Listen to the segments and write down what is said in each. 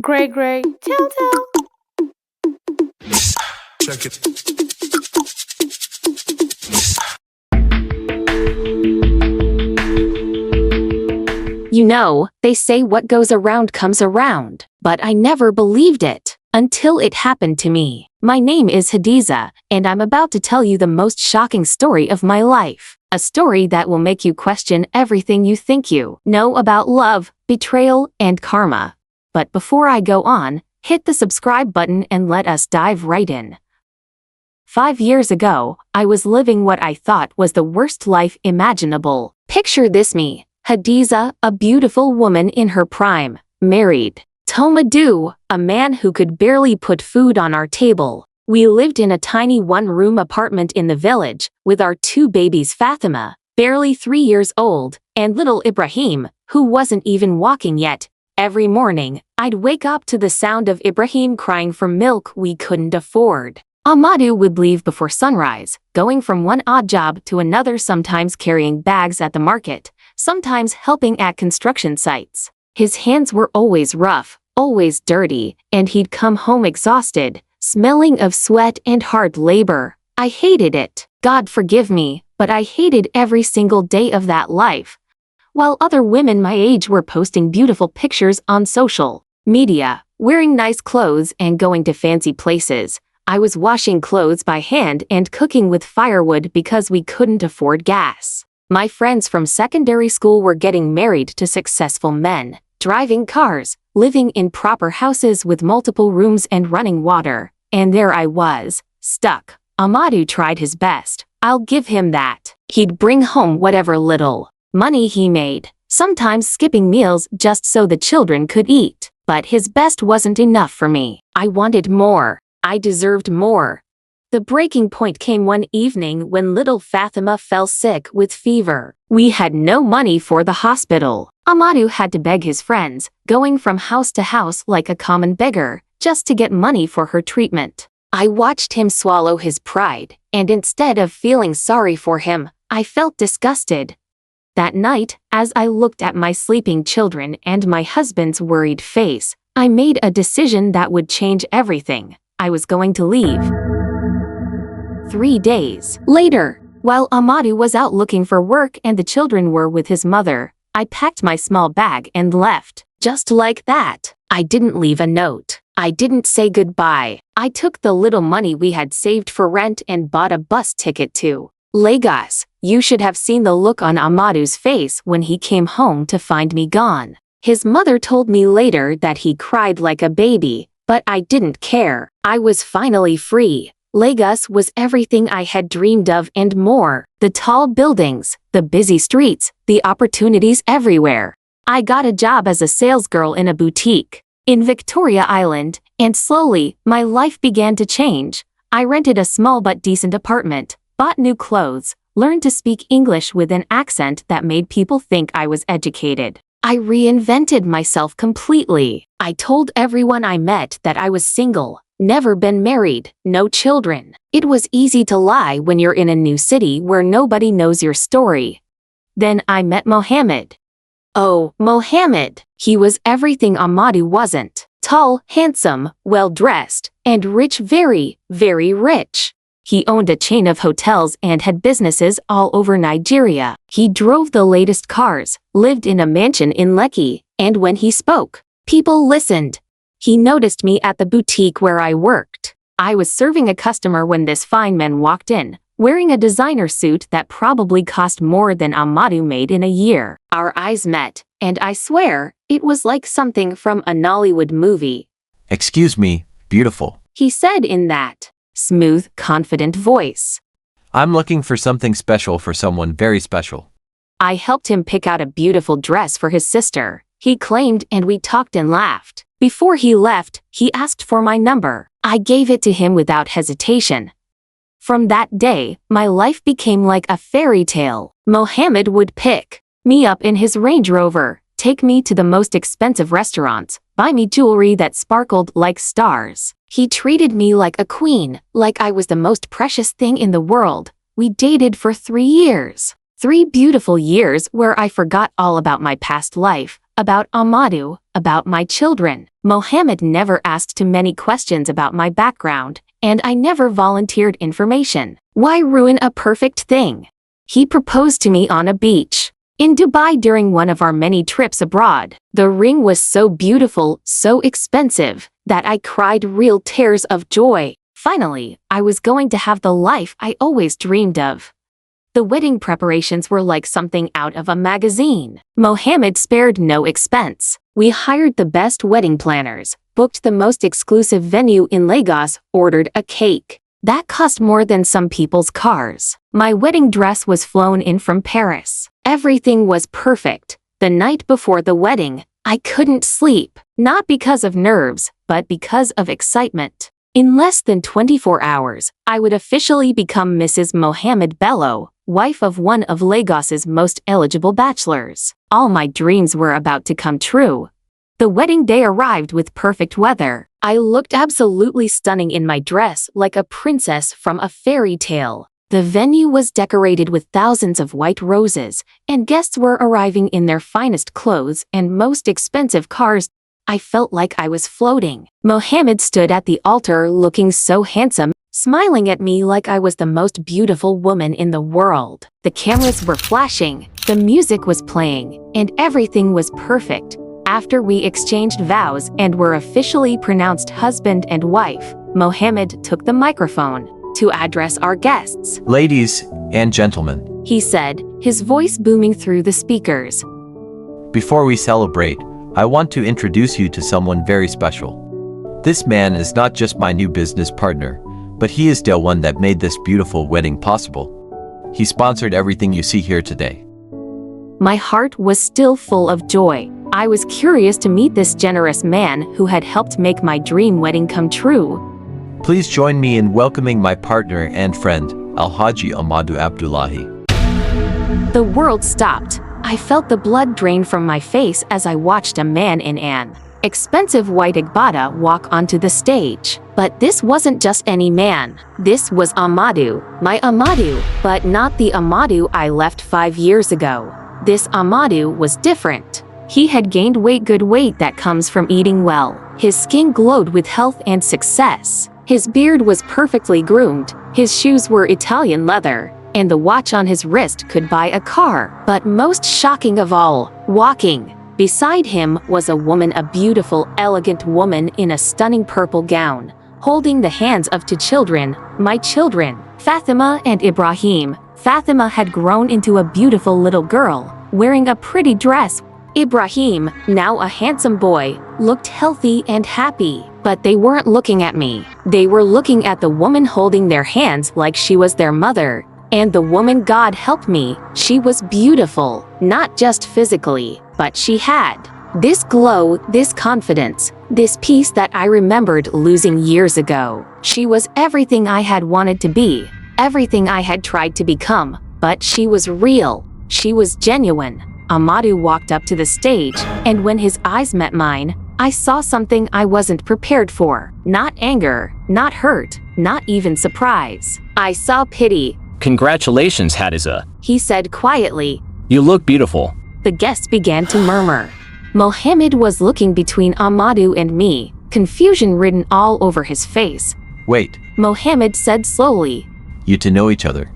Gray, tell. Check it. You know, they say what goes around comes around, but I never believed it until it happened to me. My name is Hadizah, and I'm about to tell you the most shocking story of my life. A story that will make you question everything you think you know about love, betrayal, and karma. But before I go on, hit the subscribe button and let us dive right in. 5 years ago, I was living what I thought was the worst life imaginable. Picture this me, Hadizah, a beautiful woman in her prime, married to Madu, a man who could barely put food on our table. We lived in a tiny one-room apartment in the village, with our 2 babies, Fatima, barely 3 years old, and little Ibrahim, who wasn't even walking yet. Every morning, I'd wake up to the sound of Ibrahim crying for milk we couldn't afford. Amadou would leave before sunrise, going from one odd job to another, sometimes carrying bags at the market, sometimes helping at construction sites. His hands were always rough, always dirty, and he'd come home exhausted, smelling of sweat and hard labor. I hated it. God forgive me, but I hated every single day of that life. While other women my age were posting beautiful pictures on social media, wearing nice clothes and going to fancy places, I was washing clothes by hand and cooking with firewood because we couldn't afford gas. My friends from secondary school were getting married to successful men, driving cars, living in proper houses with multiple rooms and running water. And there I was, stuck. Amadou tried his best, I'll give him that. He'd bring home whatever little money he made, sometimes skipping meals just so the children could eat. But his best wasn't enough for me. I wanted more. I deserved more. The breaking point came one evening when little Fatima fell sick with fever. We had no money for the hospital. Amadou had to beg his friends, going from house to house like a common beggar, just to get money for her treatment. I watched him swallow his pride, and instead of feeling sorry for him, I felt disgusted. That night, as I looked at my sleeping children and my husband's worried face, I made a decision that would change everything. I was going to leave. 3 days later, while Amadou was out looking for work and the children were with his mother, I packed my small bag and left. Just like that. I didn't leave a note. I didn't say goodbye. I took the little money we had saved for rent and bought a bus ticket to Lagos. You should have seen the look on Amadou's face when he came home to find me gone. His mother told me later that he cried like a baby, but I didn't care. I was finally free. Lagos was everything I had dreamed of and more. The tall buildings, the busy streets, the opportunities everywhere. I got a job as a salesgirl in a boutique in Victoria Island, and slowly, my life began to change. I rented a small but decent apartment, bought new clothes, learned to speak English with an accent that made people think I was educated. I reinvented myself completely. I told everyone I met that I was single, never been married, no children. It was easy to lie when you're in a new city where nobody knows your story. Then I met Mohammed. Oh, Mohammed. He was everything Amadou wasn't. Tall, handsome, well-dressed, and rich, very, very rich. He owned a chain of hotels and had businesses all over Nigeria. He drove the latest cars, lived in a mansion in Lekki, and when he spoke, people listened. He noticed me at the boutique where I worked. I was serving a customer when this fine man walked in, wearing a designer suit that probably cost more than Amadou made in a year. Our eyes met, and I swear, it was like something from a Nollywood movie. "Excuse me, beautiful," he said in that smooth, confident voice. "I'm looking for something special for someone very special." I helped him pick out a beautiful dress for his sister, he claimed, and we talked and laughed. Before he left, he asked for my number. I gave it to him without hesitation. From that day, my life became like a fairy tale. Mohammed would pick me up in his Range Rover, take me to the most expensive restaurants, buy me jewelry that sparkled like stars. He treated me like a queen, like I was the most precious thing in the world. We dated for 3 years. 3 beautiful years where I forgot all about my past life, about Amadou, about my children. Mohammed never asked too many questions about my background, and I never volunteered information. Why ruin a perfect thing? He proposed to me on a beach in Dubai during one of our many trips abroad. The ring was so beautiful, so expensive, that I cried real tears of joy. Finally, I was going to have the life I always dreamed of. The wedding preparations were like something out of a magazine. Mohammed spared no expense. We hired the best wedding planners, booked the most exclusive venue in Lagos, ordered a cake that cost more than some people's cars. My wedding dress was flown in from Paris. Everything was perfect. The night before the wedding, I couldn't sleep, not because of nerves, but because of excitement. In less than 24 hours, I would officially become Mrs. Mohammed Bello, wife of one of Lagos's most eligible bachelors. All my dreams were about to come true. The wedding day arrived with perfect weather. I looked absolutely stunning in my dress, like a princess from a fairy tale. The venue was decorated with thousands of white roses, and guests were arriving in their finest clothes and most expensive cars. I felt like I was floating. Mohammed stood at the altar looking so handsome, smiling at me like I was the most beautiful woman in the world. The cameras were flashing, the music was playing, and everything was perfect. After we exchanged vows and were officially pronounced husband and wife, Mohammed took the microphone to address our guests. Ladies and gentlemen, He said, his voice booming through the speakers. before we celebrate, I want to introduce you to someone very special. This man is not just my new business partner, but he is the one that made this beautiful wedding possible. He sponsored everything you see here today. My heart was still full of joy. I was curious to meet this generous man who had helped make my dream wedding come true. Please join me in welcoming my partner and friend, Alhaji Amadou Abdullahi. The world stopped. I felt the blood drain from my face as I watched a man in an expensive white agbada walk onto the stage. But this wasn't just any man. This was Amadou, my Amadou, but not the Amadou I left 5 years ago. This Amadou was different. He had gained weight, good weight that comes from eating well. His skin glowed with health and success. His beard was perfectly groomed. His shoes were Italian leather, and the watch on his wrist could buy a car. But most shocking of all, walking beside him was a woman, a beautiful, elegant woman in a stunning purple gown, holding the hands of two children, my children, Fatima and Ibrahim. Fatima had grown into a beautiful little girl, wearing a pretty dress. Ibrahim, now a handsome boy, looked healthy and happy. But they weren't looking at me. They were looking at the woman holding their hands like she was their mother. And the woman, God help me, she was beautiful, not just physically, but she had this glow, this confidence, this peace that I remembered losing years ago. She was everything I had wanted to be, everything I had tried to become, but she was real. She was genuine. Amadou walked up to the stage, and when his eyes met mine, I saw something I wasn't prepared for. Not anger, not hurt, not even surprise. I saw pity. Congratulations, Hadizah. He said quietly. You look beautiful. The guests began to murmur. Mohammed was looking between Amadou and me, confusion written all over his face. Wait, Mohammed said slowly. you two know each other.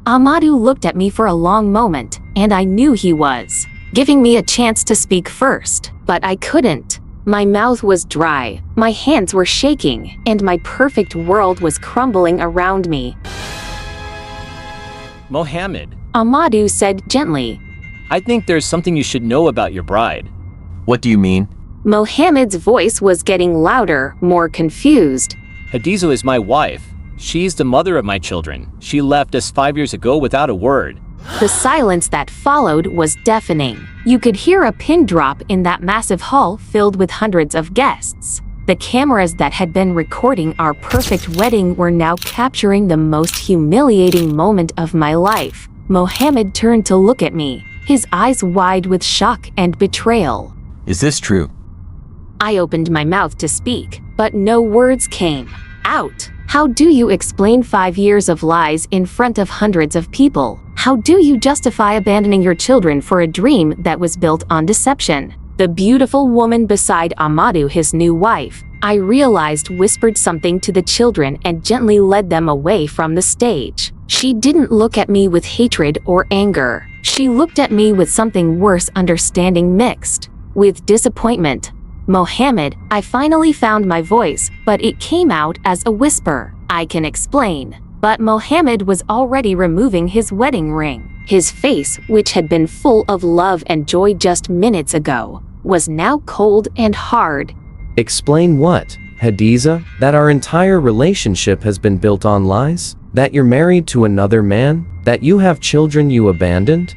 Amadou looked at me for a long moment, and I knew he was giving me a chance to speak first. But I couldn't. My mouth was dry, my hands were shaking, and my perfect world was crumbling around me. Mohammed, Amadou said gently. I think there's something you should know about your bride. What do you mean? Mohammed's voice was getting louder, more confused. Hadizah is my wife. She's the mother of my children. She left us 5 years ago without a word. The silence that followed was deafening. You could hear a pin drop in that massive hall filled with hundreds of guests. The cameras that had been recording our perfect wedding were now capturing the most humiliating moment of my life. Mohammed turned to look at me, his eyes wide with shock and betrayal. Is this true? I opened my mouth to speak, but no words came out. How do you explain 5 years of lies in front of hundreds of people? How do you justify abandoning your children for a dream that was built on deception? The beautiful woman beside Amadou, his new wife, I realized, whispered something to the children and gently led them away from the stage. She didn't look at me with hatred or anger. She looked at me with something worse, understanding mixed with disappointment. Mohammed, I finally found my voice, but it came out as a whisper. I can explain. But Mohammed was already removing his wedding ring. His face, which had been full of love and joy just minutes ago, was now cold and hard. Explain what, Hadizah? That our entire relationship has been built on lies? That you're married to another man? That you have children you abandoned?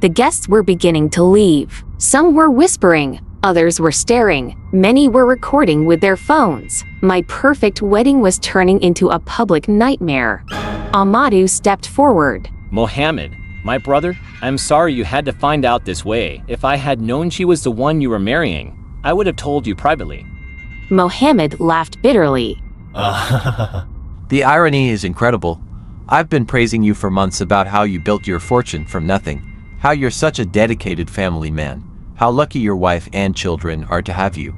The guests were beginning to leave. Some were whispering, others were staring, many were recording with their phones. My perfect wedding was turning into a public nightmare. Amadou stepped forward. Mohammed, my brother, I'm sorry you had to find out this way. If I had known she was the one you were marrying, I would have told you privately. Mohammed laughed bitterly. The irony is incredible. I've been praising you for months about how you built your fortune from nothing, how you're such a dedicated family man, how lucky your wife and children are to have you.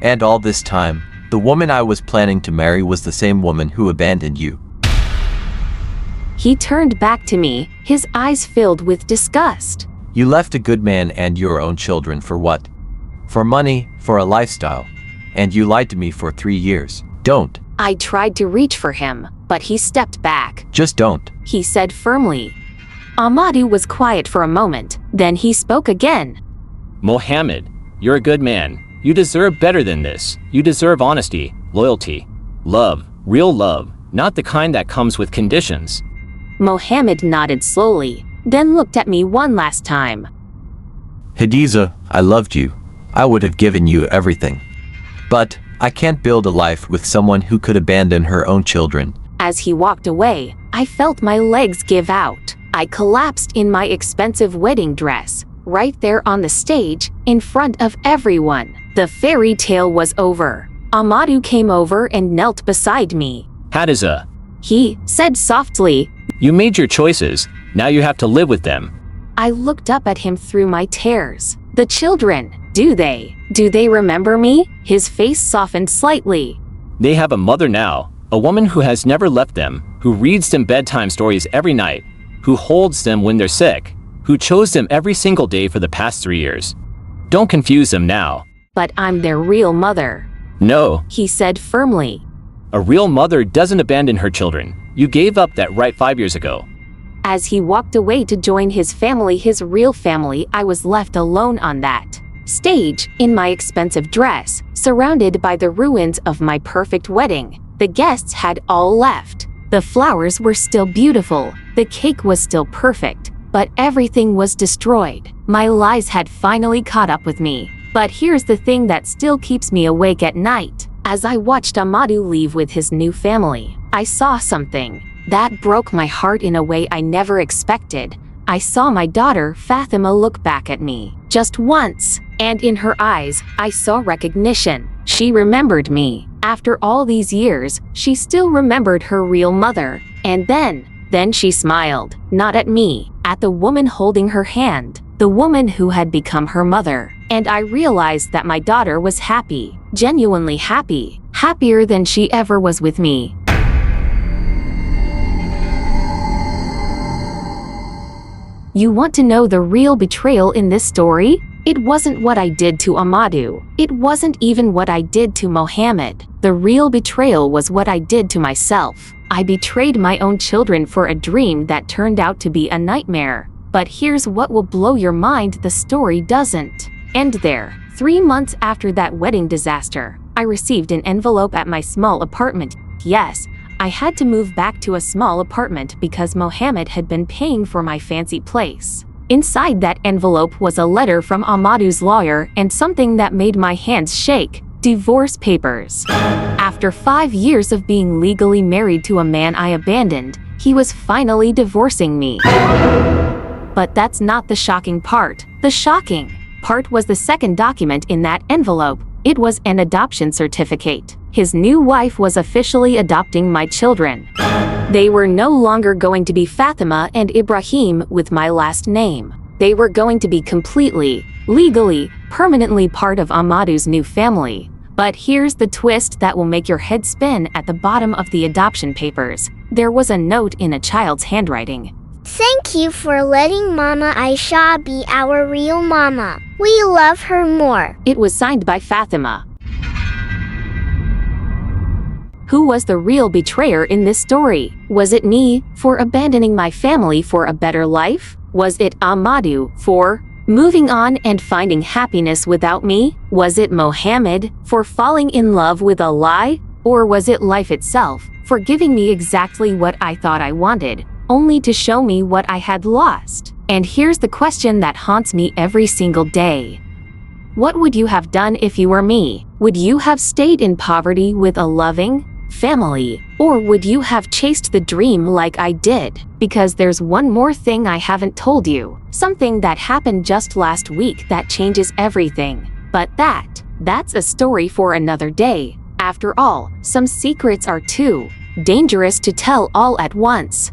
And all this time, the woman I was planning to marry was the same woman who abandoned you. He turned back to me, his eyes filled with disgust. You left a good man and your own children for what? For money, for a lifestyle. And you lied to me for 3 years. Don't. I tried to reach for him, but he stepped back. Just don't. He said firmly. Amadou was quiet for a moment, then he spoke again. Mohammed, you're a good man. You deserve better than this. You deserve honesty, loyalty, love, real love, not the kind that comes with conditions. Mohammed nodded slowly, then looked at me one last time. Hadizah, I loved you. I would have given you everything. But I can't build a life with someone who could abandon her own children. As he walked away, I felt my legs give out. I collapsed in my expensive wedding dress, right there on the stage, in front of everyone. The fairy tale was over. Amadou came over and knelt beside me. Hadizah, He said softly. you made your choices. Now you have to live with them. I looked up at him through my tears. The children, do they remember me? His face softened slightly. They have a mother now, a woman who has never left them, who reads them bedtime stories every night, who holds them when they're sick, who chose them every single day for the past 3 years. Don't confuse them now. But I'm their real mother, No, he said firmly. a real mother doesn't abandon her children. You gave up that right 5 years ago. As he walked away to join his family, his real family, I was left alone on that stage, in my expensive dress, surrounded by the ruins of my perfect wedding. The guests had all left. The flowers were still beautiful, the cake was still perfect, but everything was destroyed. My lies had finally caught up with me. But here's the thing that still keeps me awake at night. As I watched Amadou leave with his new family, I saw something that broke my heart in a way I never expected. I saw my daughter Fatima look back at me, just once, and in her eyes, I saw recognition. She remembered me. After all these years, she still remembered her real mother. And then she smiled, not at me, at the woman holding her hand, the woman who had become her mother. And I realized that my daughter was happy, genuinely happy, happier than she ever was with me. You want to know the real betrayal in this story? It wasn't what I did to Amadou. It wasn't even what I did to Mohammed. The real betrayal was what I did to myself. I betrayed my own children for a dream that turned out to be a nightmare. But here's what will blow your mind: the story doesn't end there. 3 months after that wedding disaster, I received an envelope at my small apartment. Yes, I had to move back to a small apartment because Mohammed had been paying for my fancy place. Inside that envelope was a letter from Amadou's lawyer and something that made my hands shake: divorce papers. After 5 years of being legally married to a man I abandoned, he was finally divorcing me. But that's not the shocking part. The shocking part was the second document in that envelope. It was an adoption certificate. His new wife was officially adopting my children. They were no longer going to be Fatima and Ibrahim with my last name. They were going to be completely, legally, permanently part of Amadu's new family. But here's the twist that will make your head spin. At the bottom of the adoption papers, there was a note in a child's handwriting. Thank you for letting Mama Aisha be our real mama. We love her more. It was signed by Fatima. Who was the real betrayer in this story? Was it me, for abandoning my family for a better life? Was it Amadu, for moving on and finding happiness without me? Was it Mohammed, for falling in love with a lie? Or was it life itself, for giving me exactly what I thought I wanted, only to show me what I had lost? And here's the question that haunts me every single day. What would you have done if you were me? Would you have stayed in poverty with a loving family? Or would you have chased the dream like I did? Because there's one more thing I haven't told you. Something that happened just last week that changes everything. But that's a story for another day. After all, some secrets are too dangerous to tell all at once.